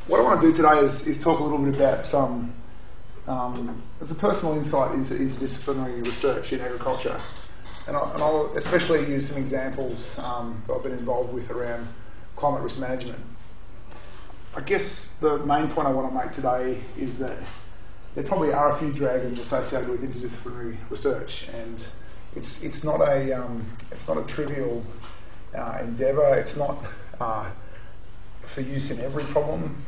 what I want to do today is talk a little bit about it's a personal insight into interdisciplinary research in agriculture. And I'll especially use some examples that I've been involved with around climate risk management. I guess the main point I want to make today is that there probably are a few dragons associated with interdisciplinary research, and it's not a trivial endeavour. It's not for use in every problem.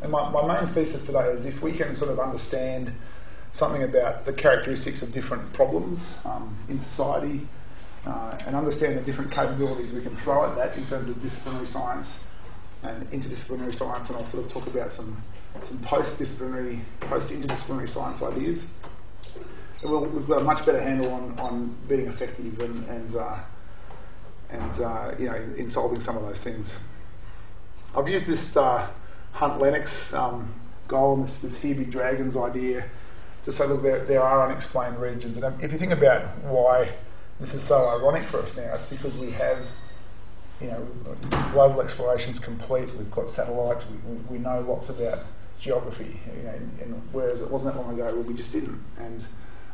And my main thesis today is if we can sort of understand something about the characteristics of different problems in society and understand the different capabilities we can throw at that in terms of disciplinary science and interdisciplinary science, and I'll sort of talk about some post-interdisciplinary science ideas. And we've got a much better handle on being effective and you know, in solving some of those things. I've used this Hunt-Lenox goal and this here be dragons idea to say, look, there are unexplained regions. And if you think about why this is so ironic for us now, it's because we have, you know, global exploration's complete. We've got satellites. We know lots about geography. You know, and whereas it wasn't that long ago, well, we just didn't. And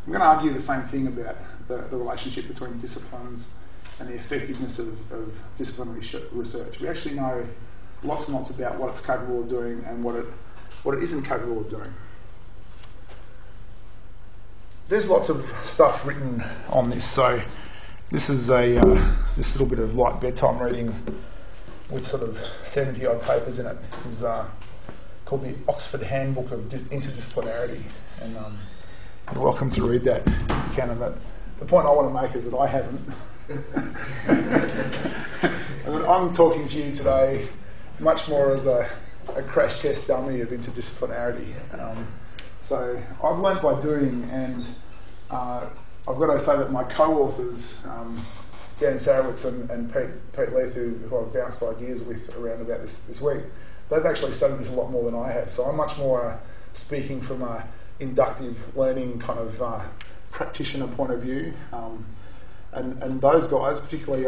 I'm going to argue the same thing about the relationship between disciplines and the effectiveness of disciplinary research. We actually know lots and lots about what it's capable of doing and what it isn't capable of doing. There's lots of stuff written on this, so this is this little bit of light bedtime reading with sort of 70 odd papers in it. Is called the Oxford Handbook of Interdisciplinarity, and you're welcome to read that if you can. And the point I want to make is that I haven't. And I'm talking to you today much more as a crash test dummy of interdisciplinarity. So I've learnt by doing, and I've got to say that my co-authors, Dan Sarowitz and Pete Leith, who I've bounced ideas with around about this week, they've actually studied this a lot more than I have. So I'm much more speaking from a inductive learning kind of practitioner point of view. And those guys, particularly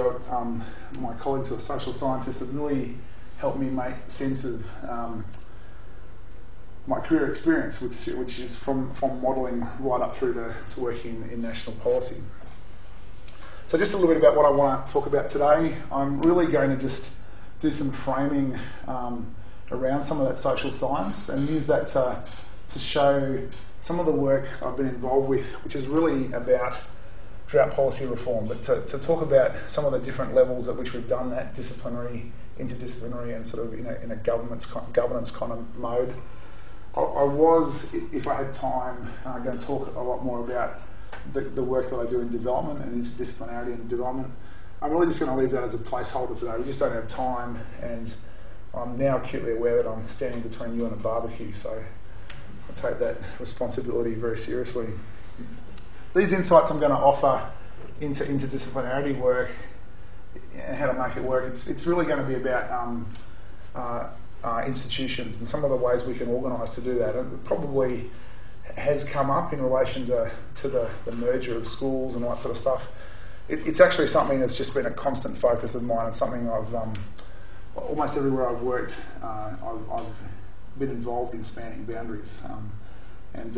my colleagues who are social scientists, have really helped me make sense of my career experience, which is from modelling right up through to working in national policy. So just a little bit about what I want to talk about today. I'm really going to just do some framing around some of that social science and use that to show some of the work I've been involved with, which is really about drought policy reform, but to talk about some of the different levels at which we've done that, disciplinary, interdisciplinary, and sort of in a governance kind of mode. I was, if I had time, going to talk a lot more about the work that I do in development and interdisciplinarity in development. I'm really just going to leave that as a placeholder today. We just don't have time, and I'm now acutely aware that I'm standing between you and a barbecue, so I take that responsibility very seriously. These insights I'm going to offer into interdisciplinarity work and how to make it work, it's really going to be about institutions and some of the ways we can organise to do that. It probably has come up in relation to the merger of schools and all that sort of stuff. It's actually something that's just been a constant focus of mine, and something I've almost everywhere I've worked, I've been involved in spanning boundaries. And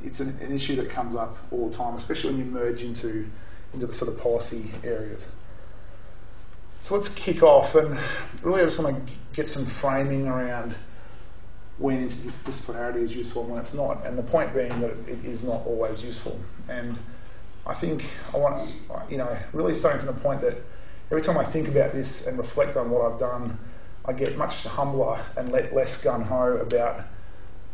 it's an issue that comes up all the time, especially when you merge into the sort of policy areas. So let's kick off, and really I just want to get some framing around when interdisciplinarity is useful and when it's not, and the point being that it is not always useful. And I think I want, really starting from the point that every time I think about this and reflect on what I've done, I get much humbler and less gung-ho about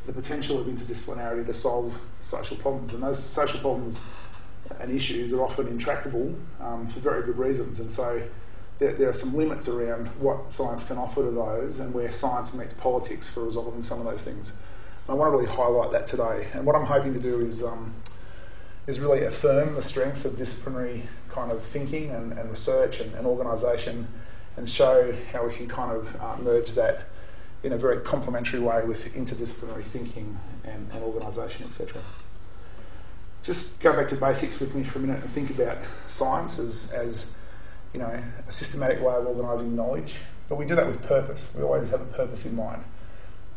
the potential of interdisciplinarity to solve social problems. And those social problems and issues are often intractable for very good reasons. And so there are some limits around what science can offer to those and where science meets politics for resolving some of those things. And I want to really highlight that today. And what I'm hoping to do is really affirm the strengths of disciplinary kind of thinking and research and organisation, and show how we can kind of merge that in a very complementary way with interdisciplinary thinking and organisation, etc. Just go back to basics with me for a minute and think about science as a systematic way of organising knowledge. But we do that with purpose. We always have a purpose in mind.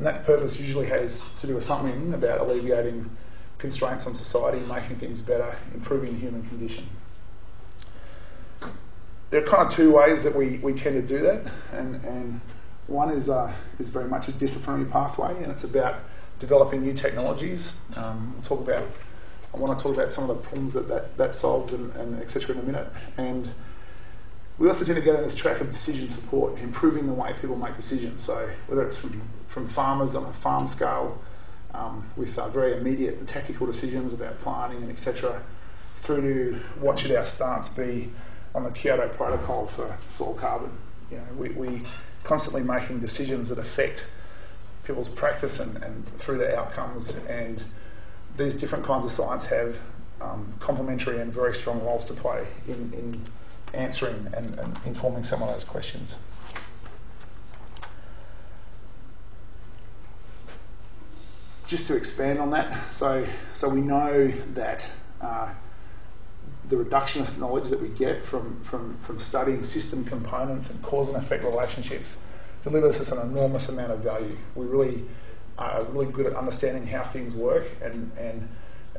And that purpose usually has to do with something about alleviating constraints on society, making things better, improving the human condition. There are kind of two ways that we tend to do that, and one is very much a disciplinary pathway, and it's about developing new technologies. I want to talk about some of the problems that solves and et cetera in a minute. And we also tend to get on this track of decision support, improving the way people make decisions. So whether it's from farmers on a farm scale, with very immediate and tactical decisions about planning and etc., through to what should our stance be on the Kyoto Protocol for soil carbon. You know, we constantly making decisions that affect people's practice and through their outcomes, and these different kinds of science have complementary and very strong roles to play in answering and informing some of those questions. Just to expand on that, so we know that the reductionist knowledge that we get from studying system components and cause and effect relationships delivers us an enormous amount of value. We really are really good at understanding how things work and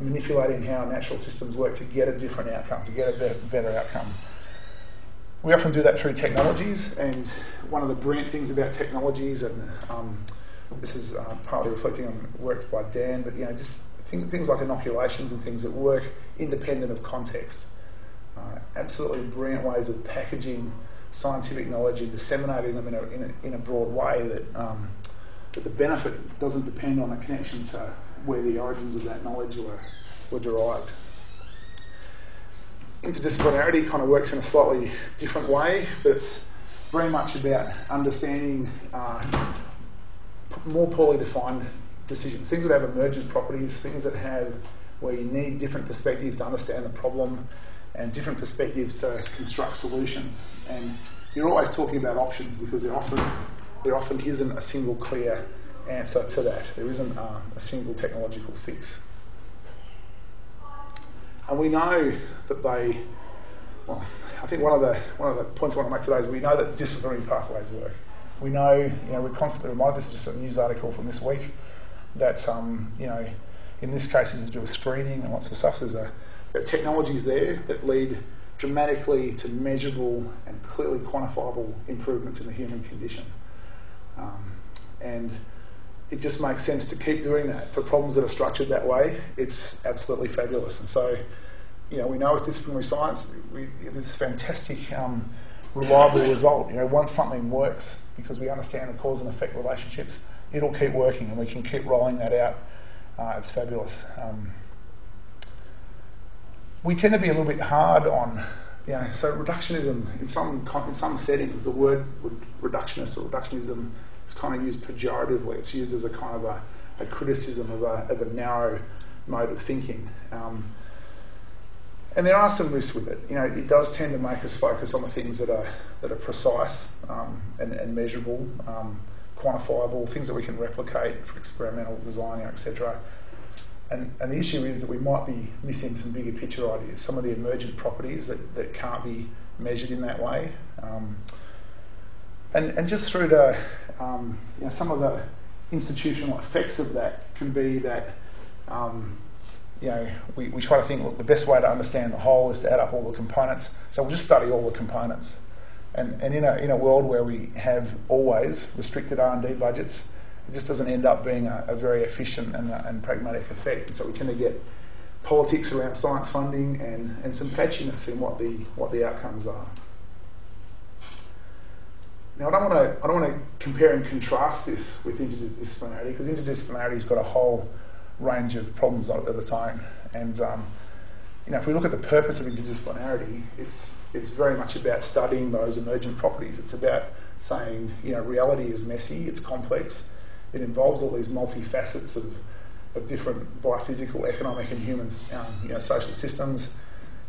manipulating how natural systems work to get a different outcome, to get a better outcome. We often do that through technologies, and one of the brilliant things about technologies, and this is partly reflecting on work by Dan, but just things like inoculations and things that work independent of context. Absolutely brilliant ways of packaging scientific knowledge and disseminating them in a broad way that the benefit doesn't depend on a connection to where the origins of that knowledge were derived. Interdisciplinarity kind of works in a slightly different way, but it's very much about understanding more poorly defined decisions, things that have emergent properties, things that have where you need different perspectives to understand the problem and different perspectives to construct solutions. And you're always talking about options because there often isn't a single clear answer to that. There isn't a single technological fix. And we know that I think one of the points I want to make today is we know that disciplinary pathways work. We know, we're constantly reminded, this is just a news article from this week, that, in this case is to do with screening and lots of stuff. There are technologies there that lead dramatically to measurable and clearly quantifiable improvements in the human condition. And it just makes sense to keep doing that. For problems that are structured that way, it's absolutely fabulous. And so, we know with disciplinary science, this fantastic, reliable result. Once something works, because we understand the cause and effect relationships, it'll keep working and we can keep rolling that out. It's fabulous. We tend to be a little bit hard on, so reductionism, in some settings, the word reductionist or reductionism is kind of used pejoratively. It's used as a kind of a criticism of a narrow mode of thinking. And there are some risks with it. It does tend to make us focus on the things that are precise and measurable, quantifiable, things that we can replicate for experimental design, etc. And the issue is that we might be missing some bigger picture ideas, some of the emergent properties that can't be measured in that way. And just through to some of the institutional effects of that can be that we try to think, look, the best way to understand the whole is to add up all the components. So we'll just study all the components. And in a world where we have always restricted R&D budgets, it just doesn't end up being a very efficient and pragmatic effect. And so we tend to get politics around science funding and some patchiness in what the outcomes are. Now, I don't want to compare and contrast this with interdisciplinarity, because interdisciplinarity's got a whole range of problems of its own. And if we look at the purpose of interdisciplinarity, it's very much about studying those emergent properties. It's about saying, reality is messy, it's complex, it involves all these multi-facets of different biophysical, economic and human social systems.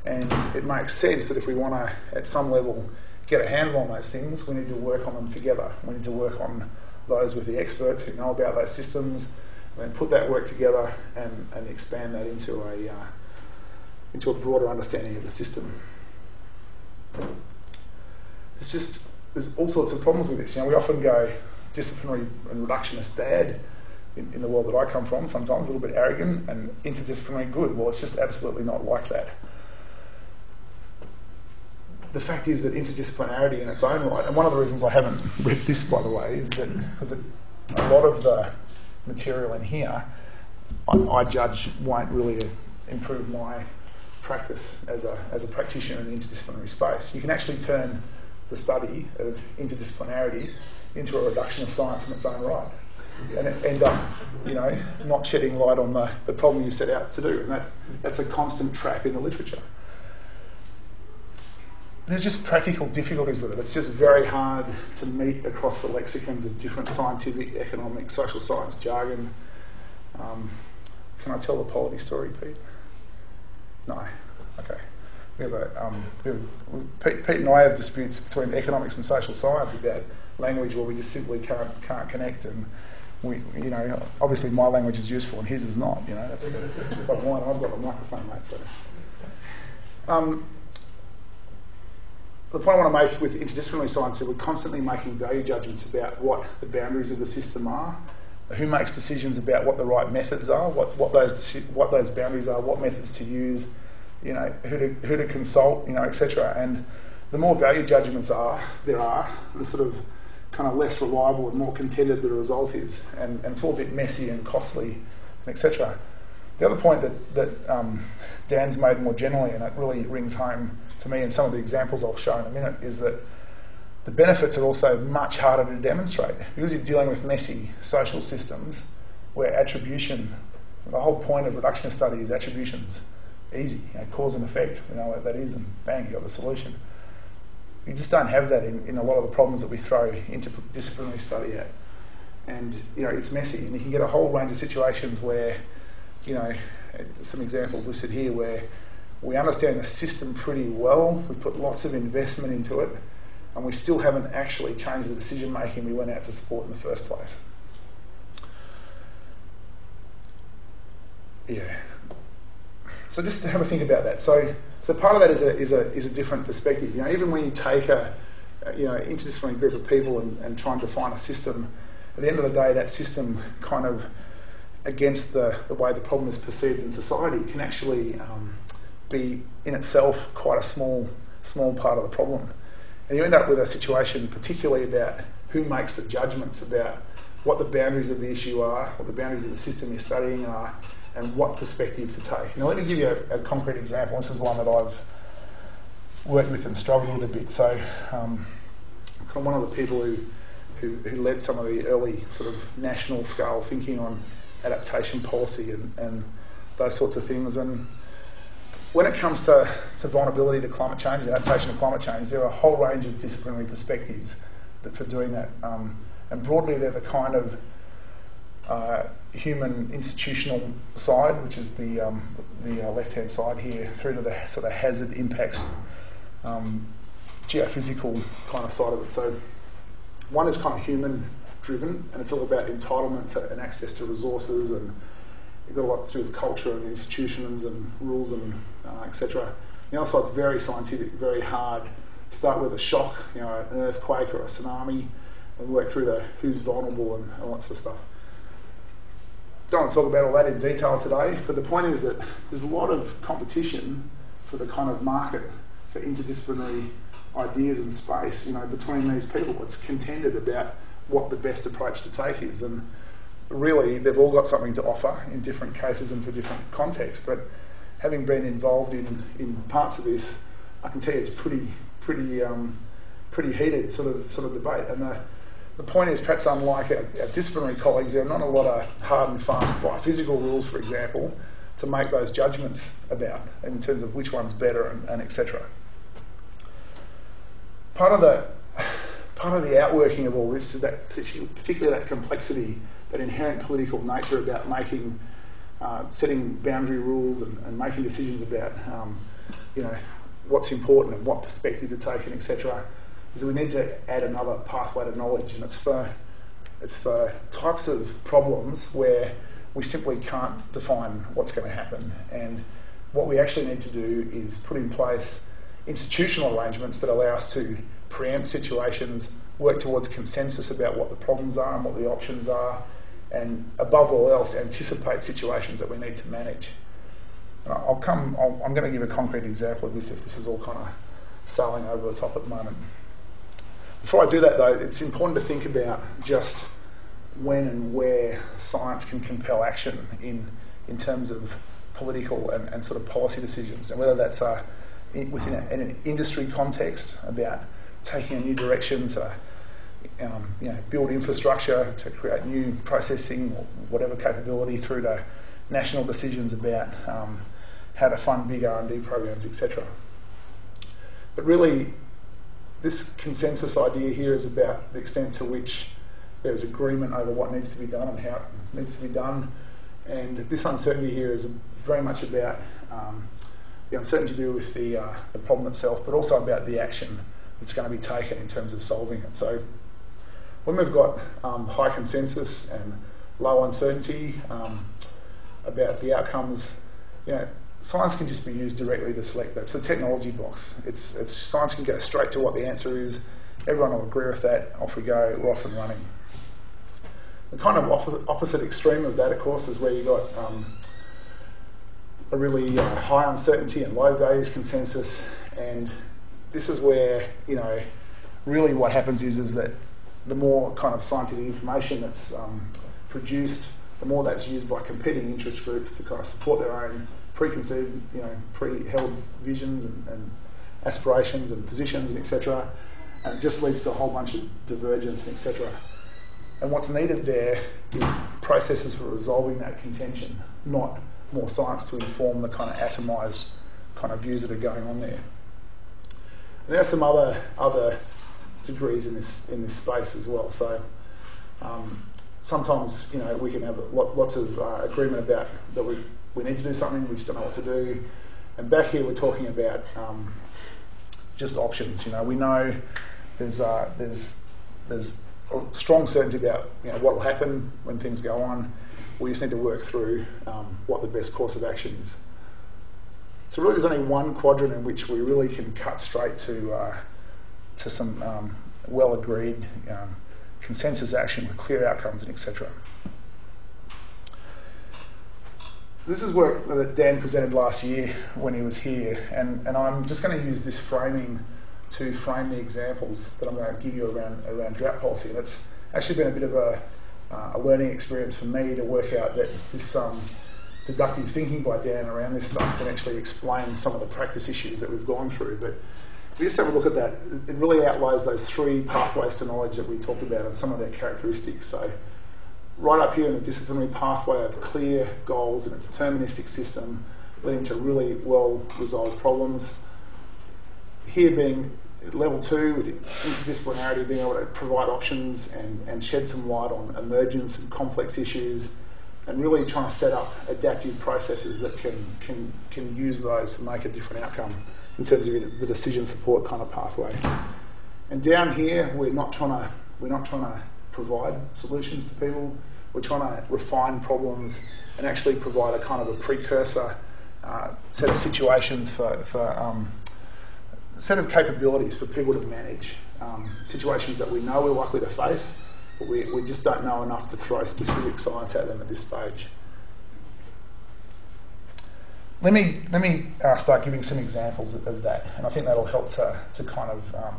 And it makes sense that if we want to, at some level, get a handle on those things, we need to work on them together. We need to work on those with the experts who know about those systems, and then put that work together and expand that into a broader understanding of the system. There's all sorts of problems with this. We often go, disciplinary and reductionist bad in the world that I come from, sometimes a little bit arrogant, and interdisciplinary good. Well, it's just absolutely not like that. The fact is that interdisciplinarity in its own right, and one of the reasons I haven't read this, by the way, is that because a lot of the material in here I judge won't really improve my practice as a practitioner in the interdisciplinary space. You can actually turn the study of interdisciplinarity into a reductionist science in its own right, and end up, not shedding light on the problem you set out to do, and that's a constant trap in the literature. There's just practical difficulties with it. It's just very hard to meet across the lexicons of different scientific, economic, social science jargon. Can I tell the polity story, Pete? No. Okay. Pete and I have disputes between economics and social science about language where we just simply can't connect, and obviously my language is useful and his is not. That's the bottom line. I've got the microphone, mate. So. The point I want to make with interdisciplinary science is we're constantly making value judgments about what the boundaries of the system are, who makes decisions about what the right methods are, what those boundaries are, what methods to use, who to consult, etc. And the more value judgments there are, the sort of kind of less reliable and more contended the result is, and it's all a bit messy and costly, etc. The other point that Dan's made more generally, and it really rings home to me in some of the examples I'll show in a minute, is that the benefits are also much harder to demonstrate because you're dealing with messy social systems where attribution, the whole point of reductionist study is attribution's easy, cause and effect, what that is, and bang, you got the solution. You just don't have that in a lot of the problems that we throw interdisciplinary study at. And it's messy, and you can get a whole range of situations where, some examples listed here where we understand the system pretty well, we've put lots of investment into it, and we still haven't actually changed the decision making we went out to support in the first place. Yeah. So just to have a think about that. So part of that is a different perspective. Even when you take a interdisciplinary group of people and try and define a system, at the end of the day, that system kind of against the way the problem is perceived in society can actually be in itself quite a small part of the problem. And you end up with a situation particularly about who makes the judgments about what the boundaries of the issue are, what the boundaries of the system you're studying are, and what perspective to take. Now let me give you a concrete example. This is one that I've worked with and struggled with a bit. So I'm one of the people who led some of the early sort of national scale thinking on adaptation policy and those sorts of things. And when it comes to vulnerability to climate change, adaptation to climate change, there are a whole range of disciplinary perspectives for doing that. And broadly, they're the kind of human institutional side, which is the left-hand side here, through to the sort of hazard impacts, geophysical kind of side of it. So one is kind of human-driven, and it's all about entitlement and access to resources, and you've got a lot to do with culture and institutions and rules and etc. The other side's very scientific, very hard. Start with a shock, an earthquake or a tsunami, and work through the who's vulnerable and all that sort of stuff. Don't want to talk about all that in detail today, but the point is that there's a lot of competition for the kind of market for interdisciplinary ideas and space, between these people. It's contended about what the best approach to take is, and really they've all got something to offer in different cases and for different contexts. But having been involved in parts of this, I can tell you it's pretty heated sort of debate. And the point is, perhaps unlike our disciplinary colleagues, there are not a lot of hard and fast biophysical rules, for example, to make those judgments about in terms of which one's better and etc. Part of the outworking of all this is that particularly that complexity, that inherent political nature about making, setting boundary rules and making decisions about, what's important and what perspective to take and etc. Is that we need to add another pathway to knowledge, and it's for types of problems where we simply can't define what's going to happen, and what we actually need to do is put in place institutional arrangements that allow us to preempt situations, work towards consensus about what the problems are and what the options are, and above all else, anticipate situations that we need to manage. I'm going to give a concrete example of this if this is all kind of sailing over the top at the moment. Before I do that though, it's important to think about just when and where science can compel action in terms of political and sort of policy decisions, and whether that's within an industry context about taking a new direction to build infrastructure, to create new processing or whatever capability, through to national decisions about how to fund big R&D programs, etc. But really, this consensus idea here is about the extent to which there's agreement over what needs to be done and how it needs to be done. And this uncertainty here is very much about the uncertainty to do with the problem itself, but also about the action that's going to be taken in terms of solving it. So when we've got high consensus and low uncertainty about the outcomes, science can just be used directly to select that. It's a technology box. Science can go straight to what the answer is. Everyone will agree with that. Off we go. We're off and running. The kind of opposite extreme of that, of course, is where you've got a really high uncertainty and low values consensus. And this is where, really what happens is that the more kind of scientific information that's produced, the more that's used by competing interest groups to kind of support their own preconceived, pre-held visions and aspirations and positions and etc. And it just leads to a whole bunch of divergence and etc. And what's needed there is processes for resolving that contention, not more science to inform the kind of atomised kind of views that are going on there. And there are some other degrees in this space as well. So sometimes we can have lots of agreement about that we need to do something, we just don't know what to do. And back here we're talking about just options. We know there's strong certainty about what will happen when things go on. We just need to work through what the best course of action is. So really there's only one quadrant in which we really can cut straight to some well-agreed consensus action with clear outcomes and etc. This is work that Dan presented last year when he was here, and I'm just going to use this framing to frame the examples that I'm going to give you around drought policy. And it's actually been a bit of a learning experience for me to work out that this deductive thinking by Dan around this stuff can actually explain some of the practice issues that we've gone through. But if we just have a look at that, it really outlines those three pathways to knowledge that we talked about and some of their characteristics. So right up here in the disciplinary pathway of clear goals and a deterministic system leading to really well-resolved problems. Here being level 2 with interdisciplinarity, being able to provide options and shed some light on emergence and complex issues, and really trying to set up adaptive processes that can use those to make a different outcome in terms of the decision support kind of pathway. And down here, we're not trying to provide solutions to people. We're trying to refine problems and actually provide a kind of a precursor set of situations for set of capabilities for people to manage situations that we know we're likely to face, but we just don't know enough to throw specific science at them at this stage. Let me start giving some examples of that, and I think that'll help to kind of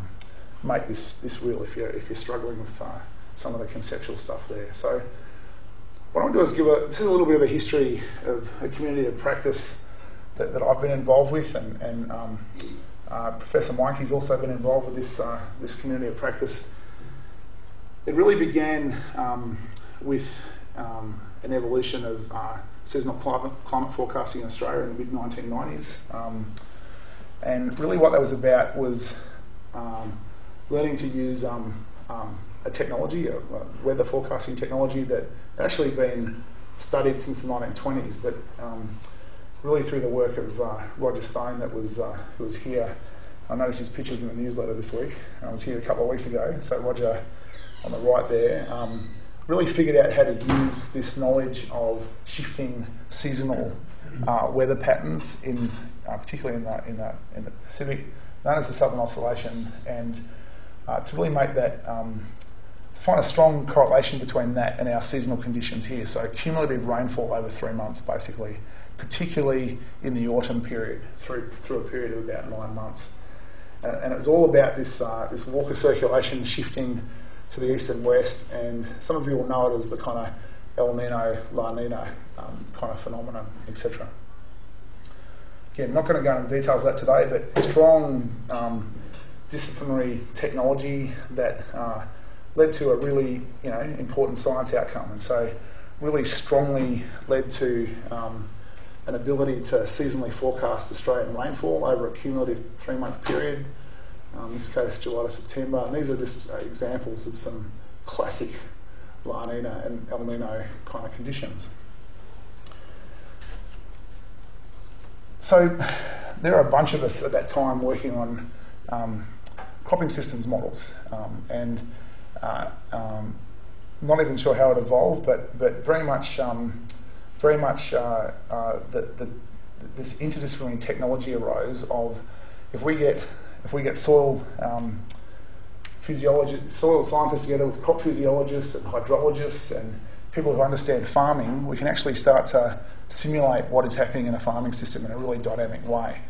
make this real if you're struggling with some of the conceptual stuff there. So what I want to do is this is a little bit of a history of a community of practice that I've been involved with, and Professor Mikey's also been involved with this community of practice. It really began with an evolution of seasonal climate forecasting in Australia in the mid-1990s. And really what that was about was learning to use a technology, a weather forecasting technology that had actually been studied since the 1920s, but really through the work of Roger Stone who was here. I noticed his pictures in the newsletter this week. I was here a couple of weeks ago, so Roger on the right there really figured out how to use this knowledge of shifting seasonal weather patterns particularly in the Pacific, known as the Southern Oscillation, and to really make that, to find a strong correlation between that and our seasonal conditions here. So cumulative rainfall over 3 months, basically, particularly in the autumn period, through a period of about 9 months. And it was all about this Walker circulation shifting to the east and west, and some of you will know it as the kind of El Nino, La Nina kind of phenomenon, etc. Again, not going to go into the details of that today, but strong disciplinary technology that led to a really important science outcome, and so really strongly led to an ability to seasonally forecast Australian rainfall over a cumulative 3-month period, in this case July to September, and these are just examples of some classic La Nina and El Nino kind of conditions. So there are a bunch of us at that time working on cropping systems models, and not even sure how it evolved, but very much this interdisciplinary technology arose of if we get soil soil scientists together with crop physiologists and hydrologists and people who understand farming, we can actually start to simulate what is happening in a farming system in a really dynamic way.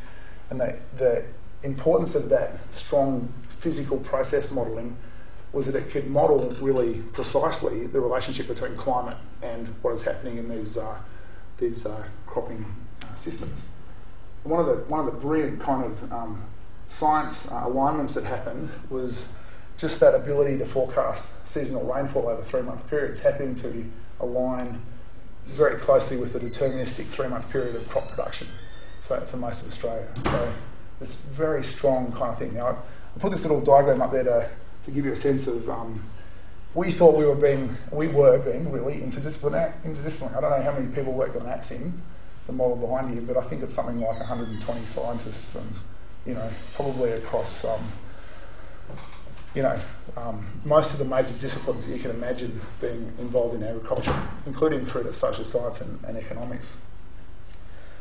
And the importance of that strong physical process modelling was that it could model really precisely the relationship between climate and what is happening in these cropping systems. And one of the brilliant kind of science alignments that happened was just that ability to forecast seasonal rainfall over 3-month periods happening to align very closely with the deterministic 3-month period of crop production for most of Australia. So this very strong kind of thing. Now, I put this little diagram up there to give you a sense of, we thought we were being really interdisciplinary. I don't know how many people worked on Axim, the model behind here, but I think it's something like 120 scientists, and probably across most of the major disciplines that you can imagine being involved in agriculture, including through to social science and economics.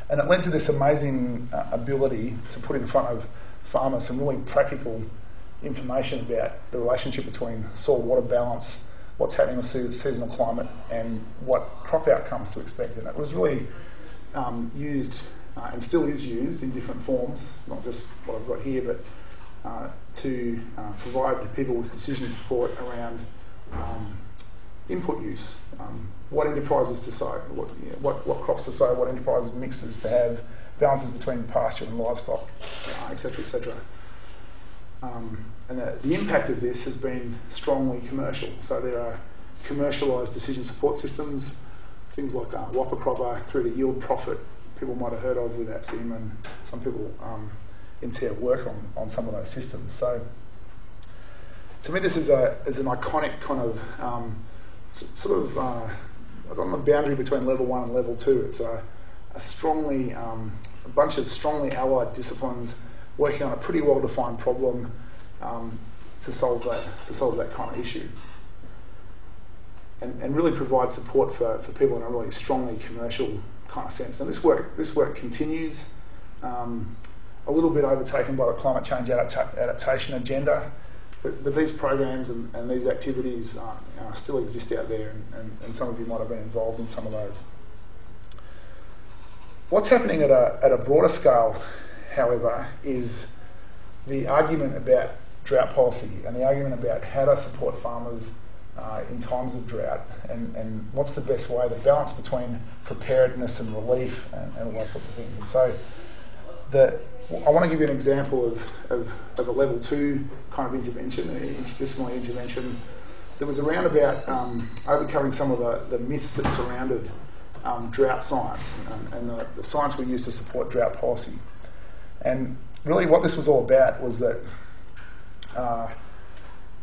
And it led to this amazing ability to put in front of farmers some really practical information about the relationship between soil-water balance, what's happening with seasonal climate, and what crop outcomes to expect. And it was really used, and still is used in different forms, not just what I've got here, but to provide people with decision support around input use, what enterprises to sow, what crops to sow, what enterprises mixes to have, balances between pasture and livestock, etc., etc. And the impact of this has been strongly commercial. So there are commercialised decision support systems, things like Whopper Cropper through to yield profit, people might have heard of with Axim, and some people in TEA work on some of those systems. So to me this is an iconic kind of on the boundary between level 1 and level 2. It's a bunch of strongly allied disciplines working on a pretty well-defined problem to solve that kind of issue, and really provide support for people in a really strongly commercial kind of sense. And this work continues, a little bit overtaken by the climate change adaptation agenda, but these programs and these activities still exist out there, and some of you might have been involved in some of those. What's happening at a broader scale, however, is the argument about drought policy and the argument about how to support farmers in times of drought, and what's the best way, the balance between preparedness and relief and all those sorts of things. And so I want to give you an example of a level 2 kind of intervention, an interdisciplinary intervention that was around about overcoming some of the myths that surrounded drought science and the science we use to support drought policy. And really what this was all about was that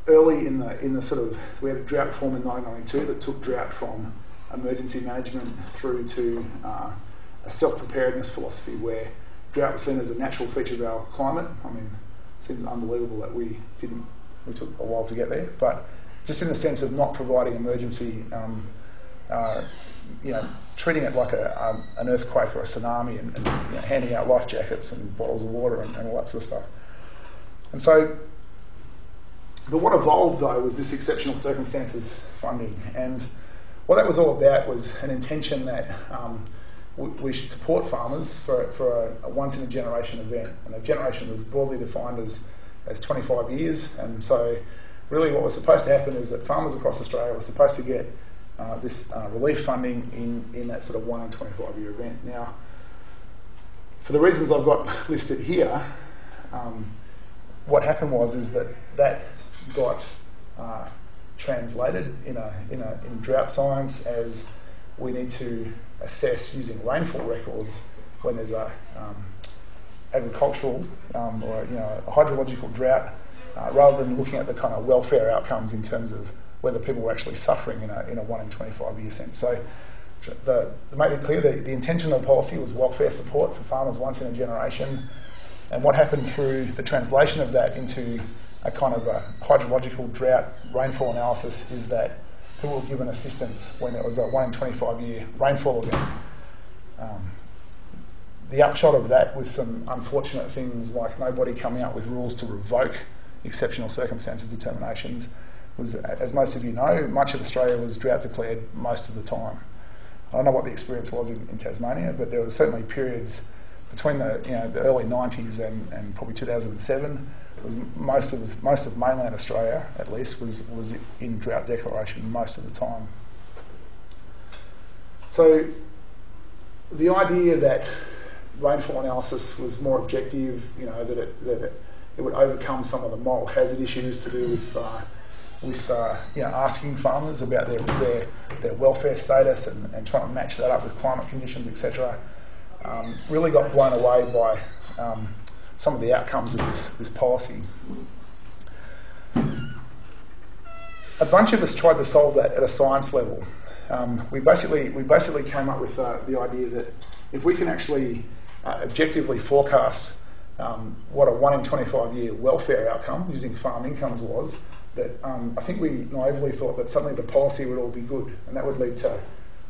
early in the sort of, so we had a drought reform in 1992 that took drought from emergency management through to a self-preparedness philosophy where drought was seen as a natural feature of our climate. I mean, it seems unbelievable that we took a while to get there, but just in the sense of not providing emergency, treating it like an earthquake or a tsunami, and handing out life jackets and bottles of water and all that sort of stuff. And so But what evolved, though, was this exceptional circumstances funding. And what that was all about was an intention that we should support farmers for a once-in-a-generation event. And a generation was broadly defined as 25 years. And so really what was supposed to happen is that farmers across Australia were supposed to get this relief funding in that sort of 1 in 25 year event. Now, for the reasons I've got listed here, what happened is that got translated in drought science as we need to assess using rainfall records when there's a agricultural or a hydrological drought, rather than looking at the kind of welfare outcomes in terms of whether people were actually suffering in a 1 in 25 year sense. So to make it clear, the intention of the policy was welfare support for farmers once in a generation. And what happened through the translation of that into a kind of a hydrological drought rainfall analysis is that people were given assistance when it was a 1 in 25 year rainfall event. The upshot of that, with some unfortunate things like nobody coming up with rules to revoke exceptional circumstances determinations, was, as most of you know, much of Australia was drought declared most of the time. I don't know what the experience was in Tasmania, but there were certainly periods between the early 90s and probably 2007. It was most of mainland Australia, at least, was in drought declaration most of the time. So the idea that rainfall analysis was more objective, that it would overcome some of the moral hazard issues to do with asking farmers about their welfare status and trying to match that up with climate conditions, etc., really got blown away by some of the outcomes of this policy. A bunch of us tried to solve that at a science level. We basically came up with the idea that if we can actually objectively forecast what a 1 in 25 year welfare outcome using farm incomes was, that I think we naively thought that suddenly the policy would all be good, and that would lead to,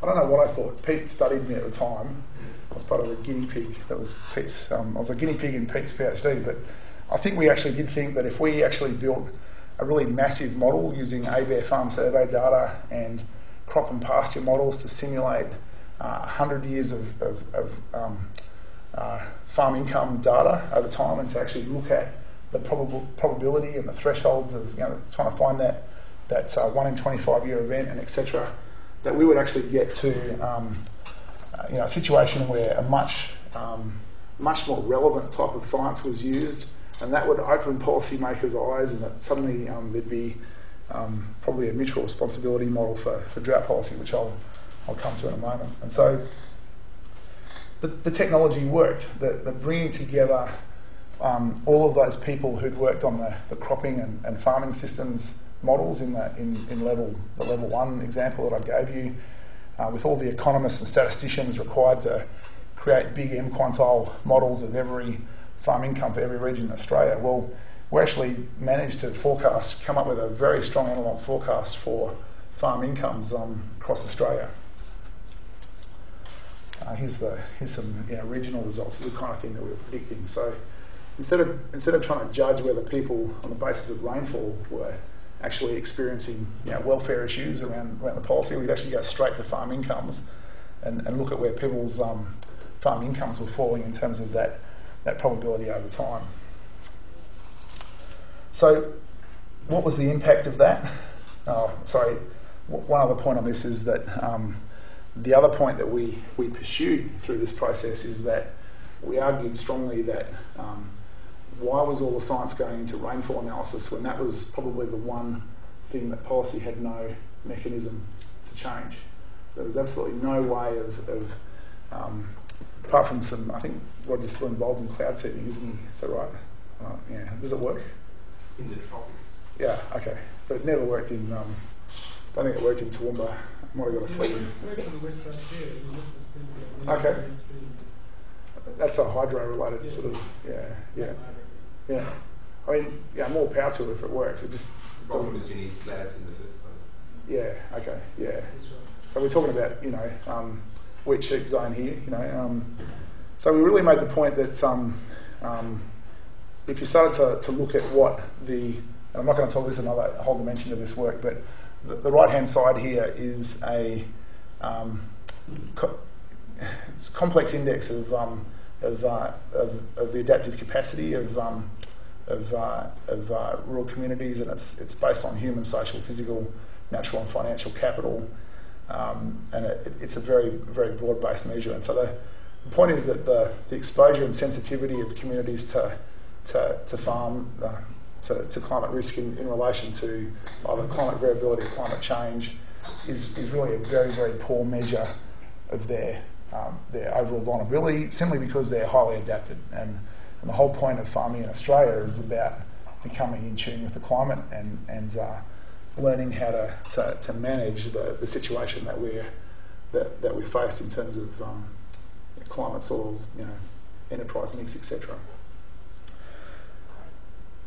I don't know what I thought. Pete studied me at the time. I was part of a guinea pig. That was Pete's. I was a guinea pig in Pete's PhD. But I think we actually did think that if we actually built a really massive model using ABARE farm survey data and crop and pasture models to simulate 100 years of farm income data over time, and to actually look at the probability and the thresholds of trying to find that 1 in 25 year event and etc., that we would actually get to a situation where a much more relevant type of science was used, and that would open policymakers' eyes, and that suddenly there'd be probably a mutual responsibility model for drought policy, which I'll come to in a moment. And so the technology worked. The bringing together all of those people who'd worked on the cropping and farming systems models in the level 1 example that I gave you, with all the economists and statisticians required to create big M quantile models of every farm income for every region in Australia. Well, we actually managed to come up with a very strong analogue forecast for farm incomes across Australia. Here's some regional results. This is the kind of thing that we were predicting. So instead of trying to judge whether people on the basis of rainfall were actually experiencing welfare issues around the policy, we'd actually go straight to farm incomes and look at where people's farm incomes were falling in terms of that probability over time. So what was the impact of that? One other point on this is that the other point that we pursued through this process is that we argued strongly that why was all the science going into rainfall analysis when that was probably the one thing that policy had no mechanism to change? There was absolutely no way of apart from some, I think Roger's still involved in cloud seeding, isn't he? Is that right? Yeah. Does it work? In the tropics. Yeah, okay. But it never worked in, don't think it worked in Toowoomba. Might have got a fleet. Okay. That's a hydro-related sort of, yeah. I mean, more power to it if it works. It just the problem is you need clouds in the first place. Yeah. Okay. Yeah. So we're talking about wet sheep zone here. So we really made the point that if you started to look at what the and I'm not going to talk, this is another whole dimension of this work, but the right-hand side here is a it's a complex index of the adaptive capacity of rural communities, and it's based on human, social, physical, natural and financial capital, and it's a very, very broad-based measure. And so the point is that the exposure and sensitivity of communities to farm, to climate risk in relation to either climate variability or climate change is really a very, very poor measure of their overall vulnerability, simply because they're highly adapted. And the whole point of farming in Australia is about becoming in tune with the climate and learning how to manage the situation that we face in terms of climate, soils, enterprise mix, etc.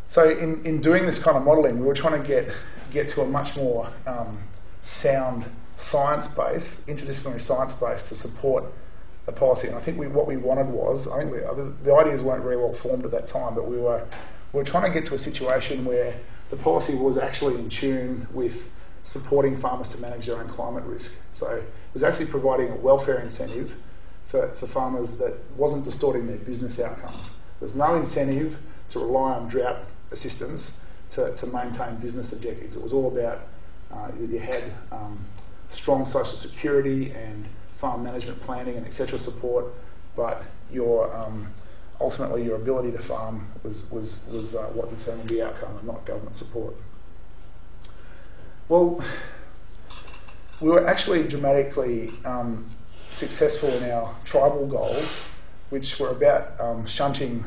So in doing this kind of modelling, we were trying to get to a much more sound science base, interdisciplinary science base, to support the policy. And I think what we wanted was, I think the ideas weren't very well formed at that time, but we were trying to get to a situation where the policy was actually in tune with supporting farmers to manage their own climate risk. So it was actually providing a welfare incentive for farmers that wasn't distorting their business outcomes. There was no incentive to rely on drought assistance to maintain business objectives. It was all about you had strong social security and farm management planning and etc. support, but ultimately your ability to farm was what determined the outcome, and not government support. Well, we were actually dramatically successful in our tribal goals, which were about shunting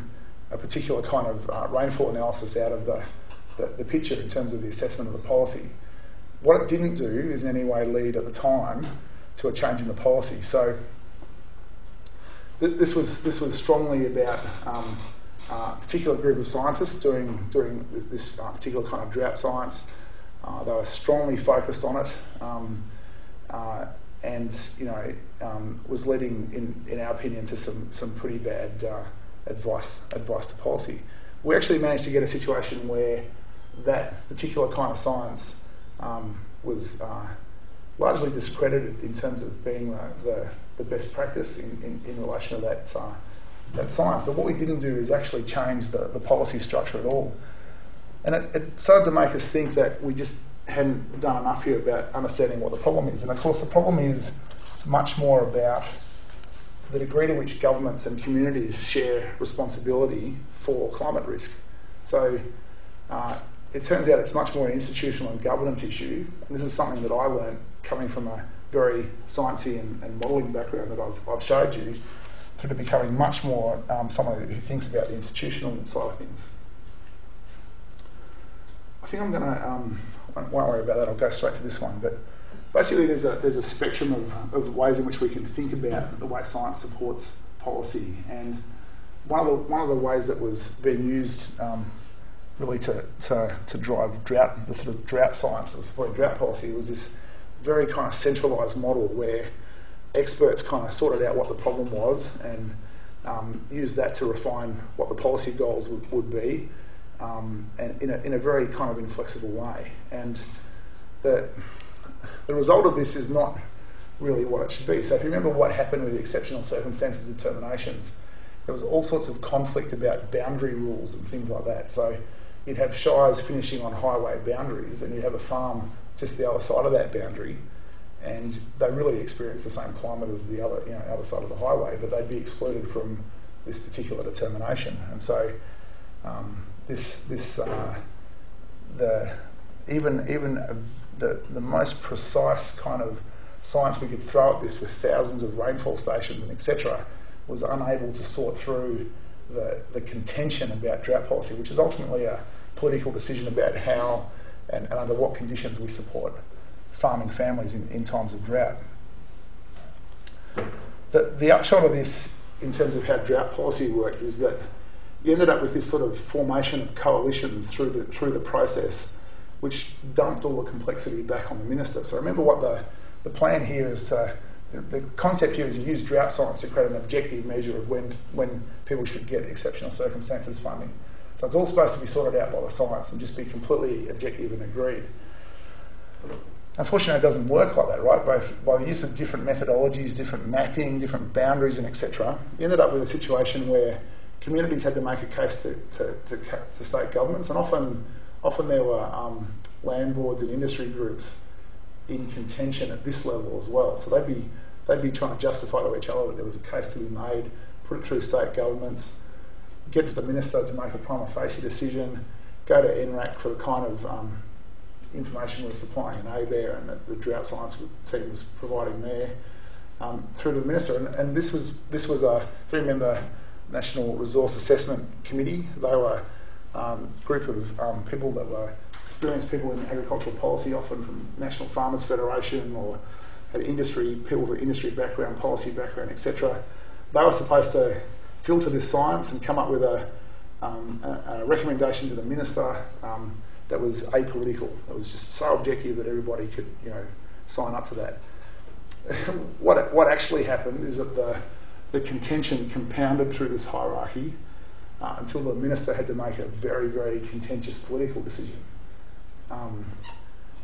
a particular kind of rainfall analysis out of the picture in terms of the assessment of the policy. What it didn't do is in any way lead at the time to a change in the policy. So this was strongly about a particular group of scientists doing this particular kind of drought science. They were strongly focused on it, and was leading, in our opinion, to some pretty bad advice to policy. We actually managed to get a situation where that particular kind of science was largely discredited in terms of being the best practice in relation to that science. But what we didn't do is actually change the policy structure at all. And it started to make us think that we just hadn't done enough here about understanding what the problem is. And of course the problem is much more about the degree to which governments and communities share responsibility for climate risk. So it turns out it's much more an institutional and governance issue, and this is something that I learned coming from a very sciencey and modelling background that I've showed you, through to becoming much more someone who thinks about the institutional side of things. I think I'm going to, won't worry about that, I'll go straight to this one, but basically there's a spectrum of ways in which we can think about the way science supports policy, and one of the ways that was being used really to drive drought, the sort of drought science that was supporting drought policy, was this very kind of centralised model where experts kind of sorted out what the problem was and used that to refine what the policy goals would be, and in a very kind of inflexible way. And the result of this is not really what it should be. So if you remember what happened with the exceptional circumstances determinations, there was all sorts of conflict about boundary rules and things like that. So you'd have shires finishing on highway boundaries, and you'd have a farm just the other side of that boundary, and they really experience the same climate as the other side of the highway, but they'd be excluded from this particular determination. And so the most precise kind of science we could throw at this, with thousands of rainfall stations and etc., was unable to sort through the contention about drought policy, which is ultimately a political decision about how and under what conditions we support farming families in times of drought. The upshot of this, in terms of how drought policy worked, is that you ended up with this sort of formation of coalitions through the process, which dumped all the complexity back on the minister. So remember what the plan here is the concept here is you use drought science to create an objective measure of when people should get exceptional circumstances funding. So it's all supposed to be sorted out by the science and just be completely objective and agreed. Unfortunately, it doesn't work like that, right? By the use of different methodologies, different mapping, different boundaries, and etc., you ended up with a situation where communities had to make a case to state governments, and often there were landlords and industry groups in contention at this level as well. So they'd be trying to justify to each other that there was a case to be made, put it through state governments, get to the minister to make a prima facie decision, go to NRAC for the kind of information we were supplying in ABARE and the drought science team was providing there, through to the minister. And this was a 3-member National Resource Assessment Committee. They were a group of people that were experienced people in agricultural policy, often from National Farmers Federation, or had people with industry background, policy background, etc. They were supposed to filter this science and come up with a recommendation to the minister that was apolitical. It was just so objective that everybody could, sign up to that. What actually happened is that the contention compounded through this hierarchy until the minister had to make a very, very contentious political decision.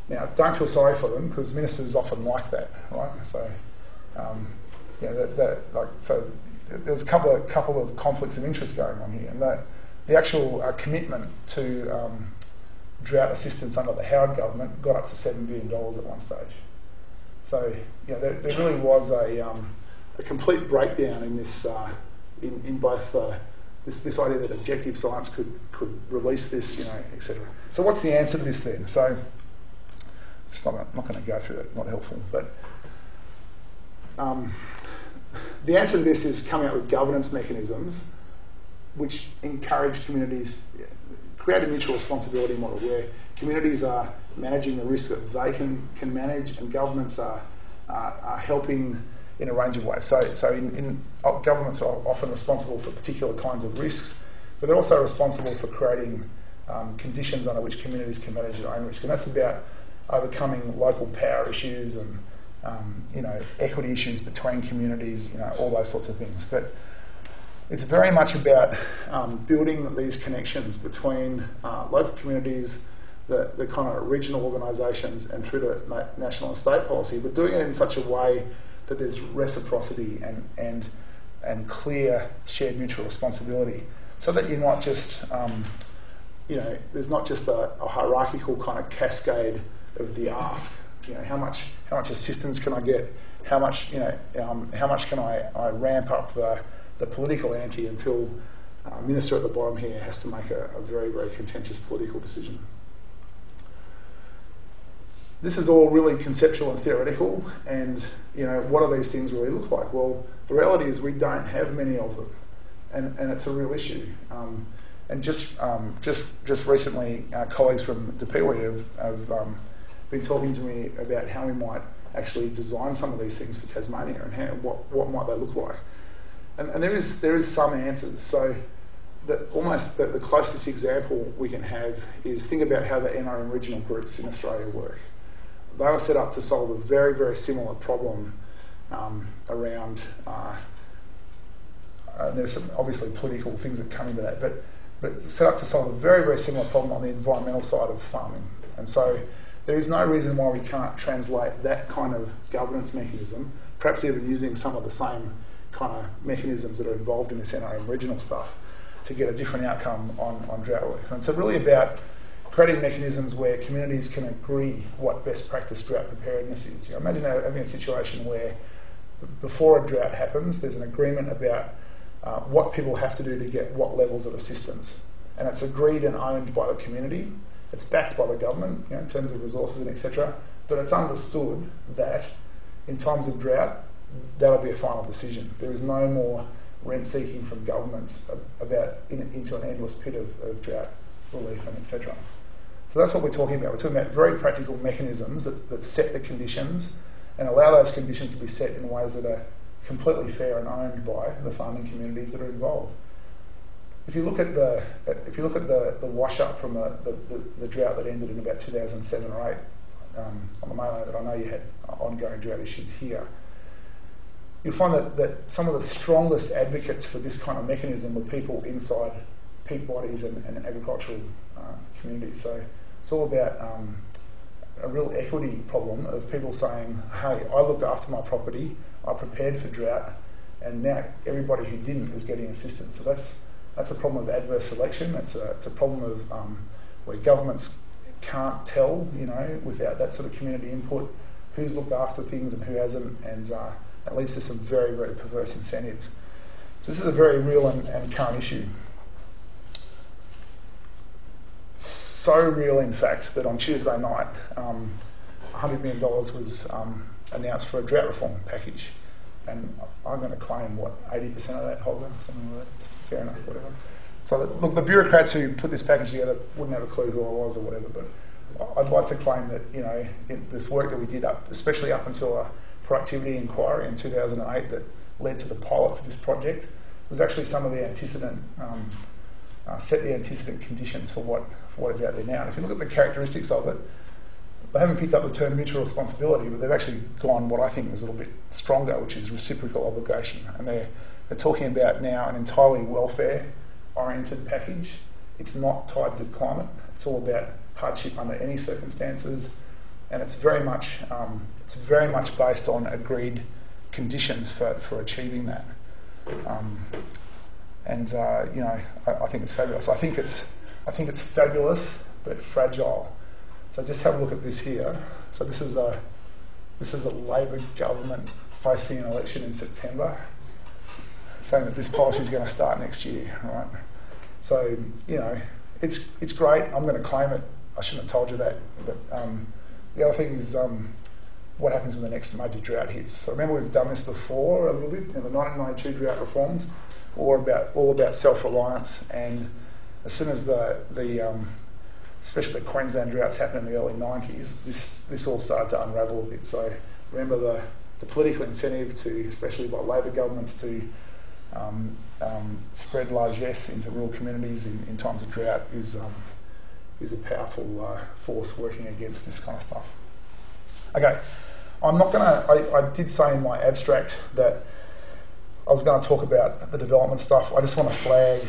Now, don't feel sorry for them, because ministers often like that, right? So, so there's a couple of conflicts of interest going on here, and the actual commitment to drought assistance under the Howard government got up to $7 billion at one stage. So, there really was a complete breakdown in this, in both this idea that objective science could release this, etc. So what's the answer to this then? So, just not going to go through that, not helpful. But the answer to this is coming up with governance mechanisms which encourage communities, create a mutual responsibility model where communities are managing the risk that they can manage, and governments are helping in a range of ways. So governments are often responsible for particular kinds of risks, but they're also responsible for creating conditions under which communities can manage their own risk. And that's about overcoming local power issues and equity issues between communities, all those sorts of things. But it's very much about building these connections between local communities, the kind of regional organisations, and through to national and state policy, but doing it in such a way that there's reciprocity and clear shared mutual responsibility, so that you're not just, there's not just a hierarchical kind of cascade of the ask. How much assistance can I get? How much can I ramp up the political ante until a minister at the bottom here has to make a very, very contentious political decision. This is all really conceptual and theoretical, and what do these things really look like? Well, the reality is we don't have many of them, and it's a real issue. And just recently, colleagues from DPWI have been talking to me about how we might actually design some of these things for Tasmania, and what might they look like. And there is some answers. So almost the closest example we can have is think about how the NRM regional groups in Australia work. They were set up to solve a very, very similar problem around. There's some obviously political things that come into that, but set up to solve a very, very similar problem on the environmental side of farming. And so there is no reason why we can't translate that kind of governance mechanism, perhaps even using some of the same kind of mechanisms that are involved in this NRM regional stuff, to get a different outcome on drought relief. And it's really about creating mechanisms where communities can agree what best practice drought preparedness is. Imagine having a situation where before a drought happens, there's an agreement about what people have to do to get what levels of assistance. And it's agreed and owned by the community. It's backed by the government, in terms of resources and etc. But it's understood that in times of drought, that'll be a final decision. There is no more rent seeking from governments into an endless pit of drought relief and etc. So that's what we're talking about. We're talking about very practical mechanisms that set the conditions and allow those conditions to be set in ways that are completely fair and owned by the farming communities that are involved. If you look at the wash up from the drought that ended in about 2007 or 8 on the mainland, that I know you had ongoing drought issues here, you'll find that some of the strongest advocates for this kind of mechanism were people inside peak bodies and agricultural communities. So it's all about a real equity problem of people saying, hey, I looked after my property, I prepared for drought, and now everybody who didn't is getting assistance. So that's a problem of adverse selection. It's a problem of where governments can't tell, without that sort of community input, who's looked after things and who hasn't, and that leads to some very, very perverse incentives. So this is a very real and current issue. So real, in fact, that on Tuesday night, $100 million was announced for a drought reform package. And I'm going to claim, 80% of that, Holger, something like that. It's fair enough, whatever. So, look, the bureaucrats who put this package together wouldn't have a clue who I was or whatever, but I'd like to claim that, this work that we did especially up until a productivity inquiry in 2008 that led to the pilot for this project, was actually some of the antecedent, set the antecedent conditions for what is out there now. And if you look at the characteristics of it, they haven't picked up the term mutual responsibility, but they've actually gone what I think is a little bit stronger, which is reciprocal obligation. And they're talking about now an entirely welfare-oriented package. It's not tied to climate. It's all about hardship under any circumstances, and it's very much based on agreed conditions for achieving that. I think it's fabulous. I think it's fabulous, but fragile. So just have a look at this here. So this is a Labor government facing an election in September, saying that this policy is going to start next year, right? So it's great. I'm going to claim it. I shouldn't have told you that. But the other thing is what happens when the next major drought hits. So remember, we've done this before a little bit in the 1992 drought reforms, all about self-reliance. And as soon as especially the Queensland droughts happened in the early 90s, this all started to unravel a bit. So remember the political incentive to, especially by Labor governments, to spread largesse into rural communities in times of drought is a powerful force working against this kind of stuff. Okay, I did say in my abstract that I was going to talk about the development stuff. I just want to flag,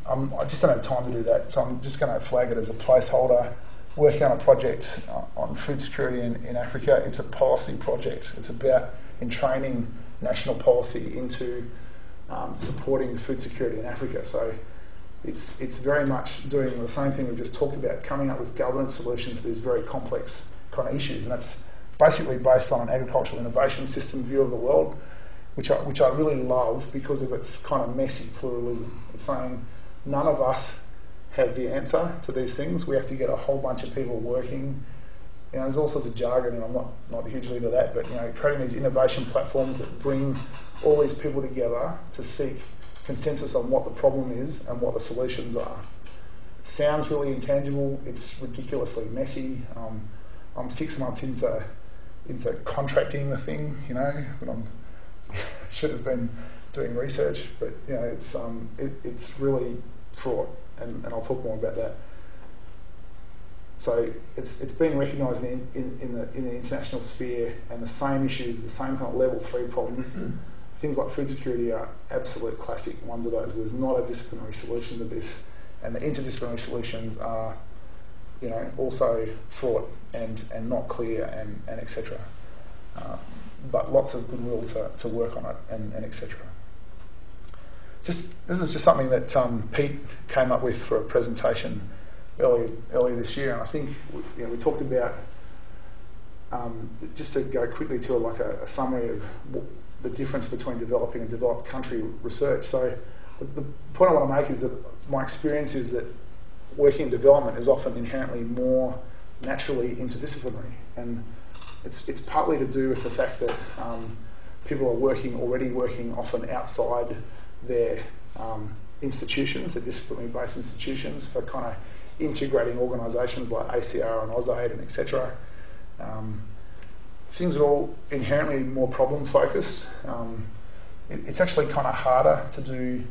I just don't have time to do that, so I'm just going to flag it as a placeholder. Working on a project on food security in Africa. It's a policy project. It's about entraining national policy into supporting food security in Africa. So it's very much doing the same thing we've just talked about, coming up with governance solutions to these very complex kind of issues. And that's basically based on an agricultural innovation system view of the world, which I really love because of its kind of messy pluralism. It's saying none of us have the answer to these things. We have to get a whole bunch of people working. There's all sorts of jargon, and I'm not hugely into that, but creating these innovation platforms that bring all these people together to seek consensus on what the problem is and what the solutions are. It sounds really intangible. It's ridiculously messy. I'm 6 months into contracting the thing, but I should have been doing research. But it's really fraught, and I'll talk more about that. So it's being recognised in the international sphere, and the same issues, the same kind of level 3 problems. Things like food security are absolute classic ones of those where there's not a disciplinary solution to this, and the interdisciplinary solutions are, also fraught and not clear and etc. But lots of goodwill to work on it and etc. This is just something that Pete came up with for a presentation earlier this year, and I think we talked about, just to go quickly to a summary of the difference between developing and developed country research. So the point I want to make is that my experience is that working in development is often inherently more naturally interdisciplinary, and it's partly to do with the fact that people are already working often outside their institutions, their disciplinary-based institutions, for kind of integrating organisations like ACR and AusAid and etc. Things are all inherently more problem-focused. It's actually kind of harder to do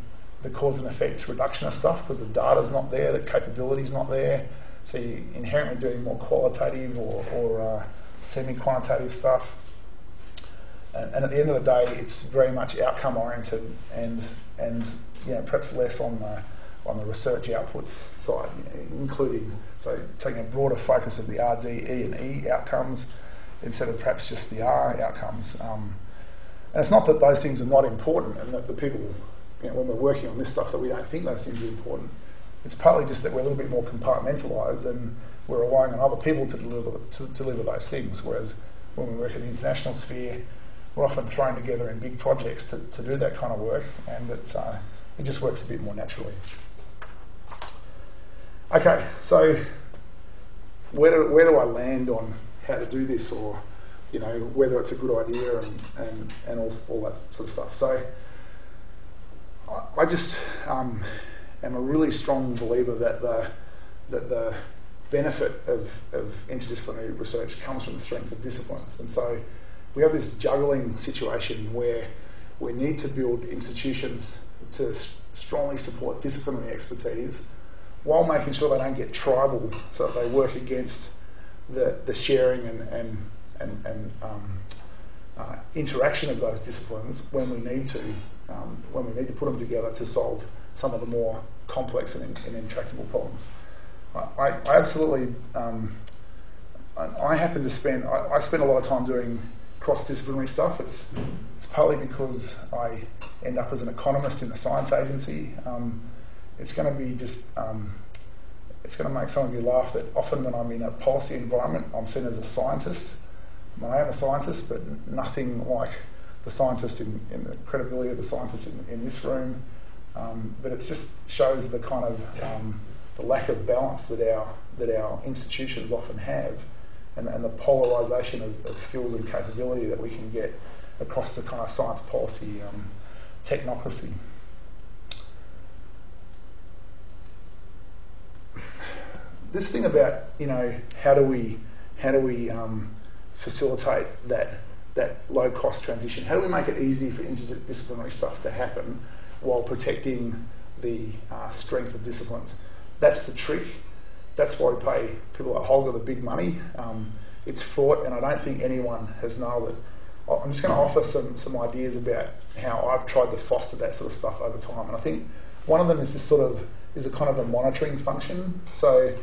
the cause and effect reductionist stuff because the data's not there, the capability's not there. So you're inherently doing more qualitative or semi-quantitative stuff. And at the end of the day, it's very much outcome-oriented and perhaps less on on the research outputs side, including, so taking a broader focus of the R, D, E and E outcomes instead of perhaps just the R outcomes. And it's not that those things are not important and that the people, when we're working on this stuff, that we don't think those things are important. It's partly just that we're a little bit more compartmentalised and we're relying on other people to deliver those things, whereas when we work in the international sphere, we're often thrown together in big projects to do that kind of work, and it just works a bit more naturally. Okay, so where do I land on how to do this, or whether it's a good idea and all that sort of stuff. So I just am a really strong believer that the benefit of interdisciplinary research comes from the strength of disciplines. And so we have this juggling situation where we need to build institutions to strongly support disciplinary expertise while making sure they don't get tribal, so that they work against the sharing and interaction of those disciplines when we need to put them together to solve some of the more complex and intractable problems. I absolutely, I happen to spend a lot of time doing cross-disciplinary stuff. It's partly because I end up as an economist in a science agency. It's going to be just, it's going to make some of you laugh that often when I'm in a policy environment, I'm seen as a scientist. I am a scientist, but nothing like the scientist in the credibility of the scientist in this room. But it just shows the kind of the lack of balance that our institutions often have, and the polarisation of skills and capability that we can get across the kind of science policy technocracy. This thing about how do we facilitate that low cost transition? How do we make it easy for interdisciplinary stuff to happen while protecting the strength of disciplines? That's the trick. That's why we pay people like Holger the big money. It's fraught, and I don't think anyone has nailed it. I'm just going to offer some ideas about how I've tried to foster that sort of stuff over time. And I think one of them is a kind of a monitoring function. So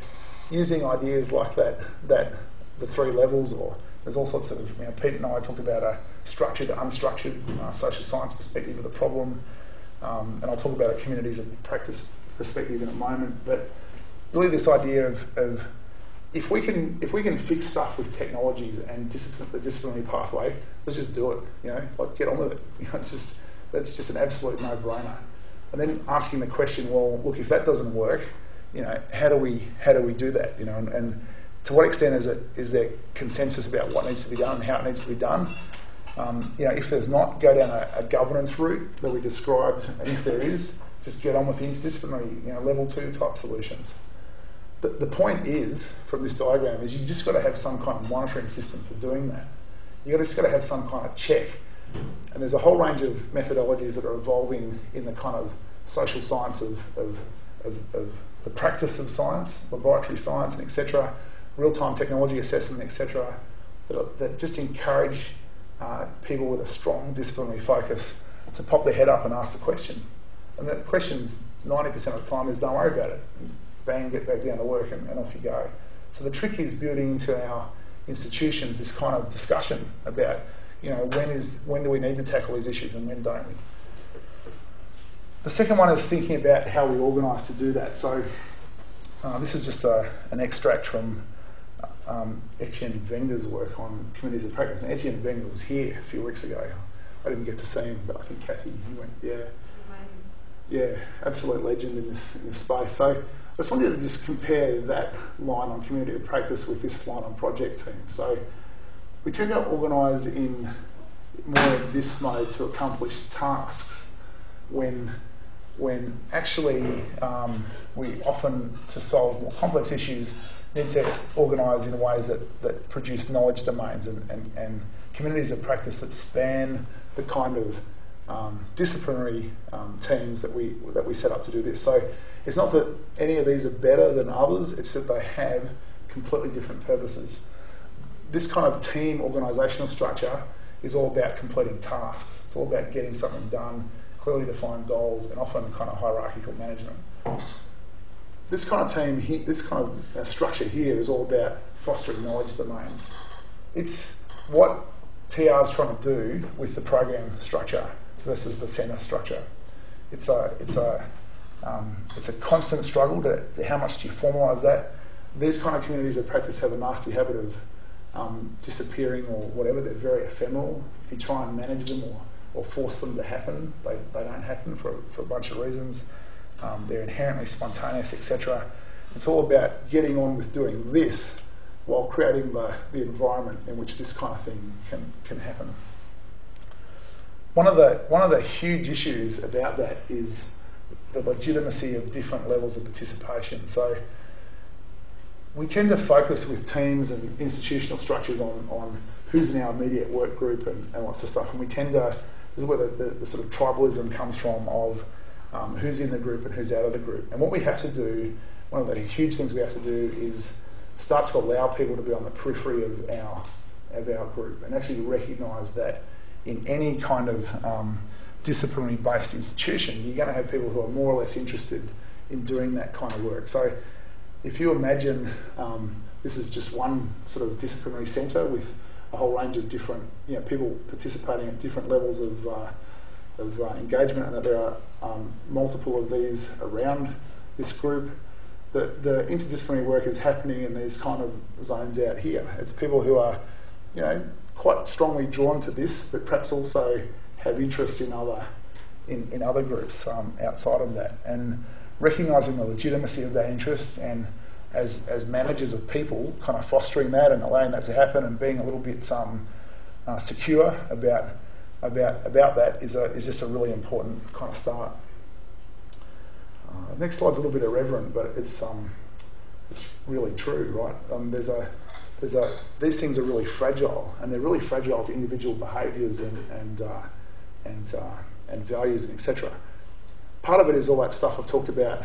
using ideas like that the three levels, or there's all sorts of, Pete and I talked about a structured to unstructured social science perspective of the problem, and I'll talk about a communities of practice perspective in a moment. But really, this idea of if we can fix stuff with technologies and the disciplinary pathway, let's just do it. Get on with it. That's just an absolute no-brainer. And then asking the question, well, look, if that doesn't work, how do we do that? And to what extent is there consensus about what needs to be done and how it needs to be done? If there's not, go down a governance route that we described, and if there is, just get on with the interdisciplinary, level 2 type solutions. The point is, from this diagram, is you just got to have some kind of monitoring system for doing that. You just got to have some kind of check. And there's a whole range of methodologies that are evolving in the kind of social science of the practice of science, laboratory science, and etc., real-time technology assessment, etc., that just encourage people with a strong disciplinary focus to pop their head up and ask the question. And that question's 90% of the time is don't worry about it. Bang, get back down to work and off you go. So the trick is building into our institutions this kind of discussion about, when do we need to tackle these issues and when don't we? The second one is thinking about how we organise to do that. So this is just an extract from Etienne Wenger's work on communities of practice. And Etienne Wenger was here a few weeks ago. I didn't get to see him, but I think Kathy, he went, yeah. Amazing. Yeah, absolute legend in this space. So I just wanted to just compare that line on community of practice with this line on project team. So we tend to organise in more in this mode to accomplish tasks when actually we often, to solve more complex issues, need to organise in ways that produce knowledge domains and communities of practice that span the kind of disciplinary teams that we set up to do this. So it's not that any of these are better than others, it's that they have completely different purposes. This kind of team organisational structure is all about completing tasks. It's all about getting something done, clearly defined goals, and often kind of hierarchical management. this kind of team, this kind of structure here is all about fostering knowledge domains. It's what TR is trying to do with the program structure versus the centre structure. It's a constant struggle to how much do you formalise that. These kind of communities of practice have a nasty habit of disappearing or whatever. They're very ephemeral. If you try and manage them or force them to happen, they don't happen for a bunch of reasons. They're inherently spontaneous, etc. It's all about getting on with doing this while creating the environment in which this kind of thing can happen. One of the huge issues about that is the legitimacy of different levels of participation. So we tend to focus with teams and institutional structures on who's in our immediate work group and lots of stuff, and we tend to, this is where the sort of tribalism comes from of who's in the group and who's out of the group. And what we have to do, one of the huge things we have to do is start to allow people to be on the periphery of our group and actually recognise that in any kind of disciplinary based institution, you're going to have people who are more or less interested in doing that kind of work. So if you imagine this is just one sort of disciplinary centre with a whole range of different people participating at different levels of engagement, and that there are multiple of these around this group, the interdisciplinary work is happening in these kind of zones out here. It's people who are quite strongly drawn to this, but perhaps also have interest in other groups outside of that, and recognising the legitimacy of that interest, and as managers of people, kind of fostering that and allowing that to happen, and being a little bit secure about that is just a really important kind of start. Next slide's a little bit irreverent, but it's really true, right? These things are really fragile, and they're really fragile to individual behaviours and values and etc. Part of it is all that stuff I've talked about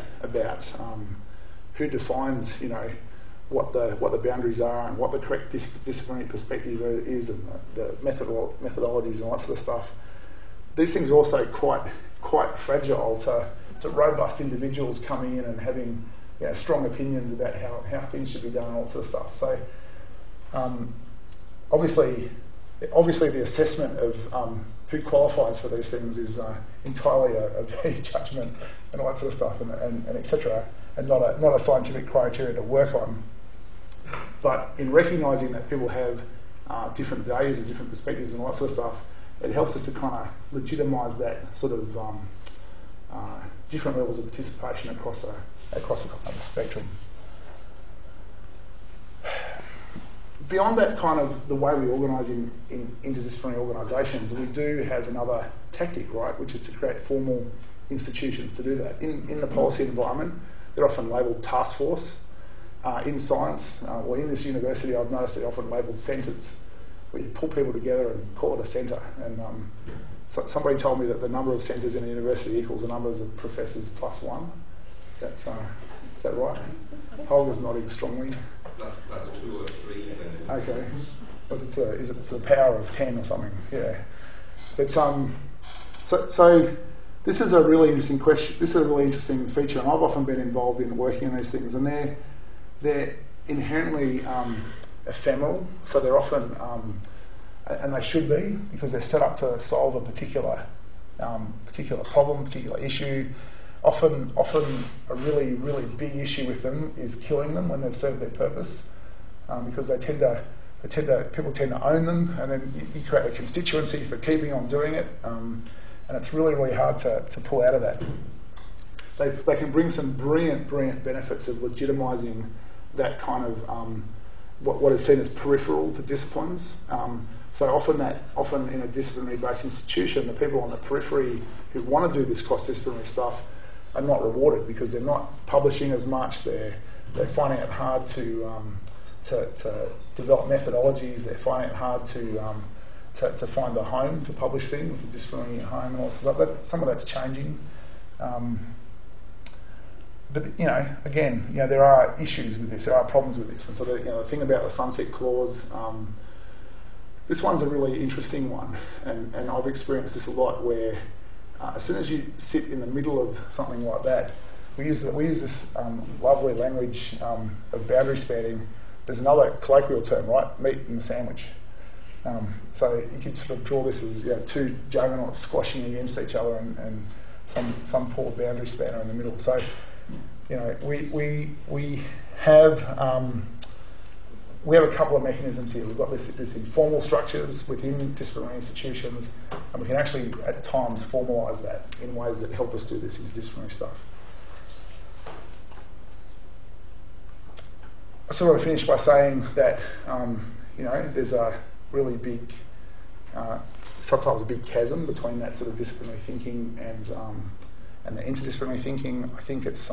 who defines what the boundaries are and what the correct disciplinary perspective is, and the methodologies and all that sort of stuff. These things are also quite fragile to robust individuals coming in and having strong opinions about how things should be done and all that sort of stuff. So obviously the assessment of who qualifies for these things is entirely a very judgment and all that sort of stuff and etc. and not a scientific criteria to work on. But in recognising that people have different values and different perspectives and all that sort of stuff, it helps us to kind of legitimise that sort of different levels of participation across a spectrum. Beyond that kind of the way we organise in interdisciplinary organisations, we do have another tactic, right, which is to create formal institutions to do that. In the policy environment, they're often labelled task force. In science, or in this university, I've noticed they're often labelled centres, where you pull people together and call it a centre. And so somebody told me that the number of centres in a university equals the numbers of professors plus one. Is that right? Holger's nodding strongly. Plus 2 or 3. Okay. Is it the power of 10 or something? Yeah. But so this is a really interesting question. This is a really interesting feature, and I've often been involved in working on these things, and they're inherently ephemeral. So they're often, and they should be, because they're set up to solve a particular problem, particular issue. Often a really, really big issue with them is killing them when they've served their purpose, because people tend to own them, and then you create a constituency for keeping on doing it, and it's really, really hard to pull out of that. They can bring some brilliant benefits of legitimising that kind of what is seen as peripheral to disciplines. So often in a disciplinary-based institution, the people on the periphery who want to do this cross-disciplinary stuff are not rewarded because they're not publishing as much. They're finding it hard to develop methodologies. They're finding it hard to find a home to publish things, a disciplinary home and all this stuff. Some of that's changing. But again, there are issues with this. There are problems with this, and so the thing about the sunset clause. This one's a really interesting one, and I've experienced this a lot. Where as soon as you sit in the middle of something like that, we use this lovely language of boundary spanning. There's another colloquial term, right? Meat in the sandwich. So you could sort of draw this as two juggernauts squashing against each other and some poor boundary spanner in the middle. So we have a couple of mechanisms here. We've got this informal structures within disciplinary institutions, and we can actually at times formalise that in ways that help us do this interdisciplinary stuff. I sort of finish by saying that there's a really big, sometimes a big chasm between that sort of disciplinary thinking and the interdisciplinary thinking. I think it's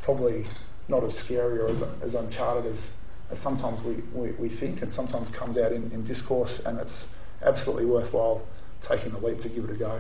probably not as scary or as uncharted as sometimes we think, and sometimes comes out in discourse, and it's absolutely worthwhile taking the leap to give it a go.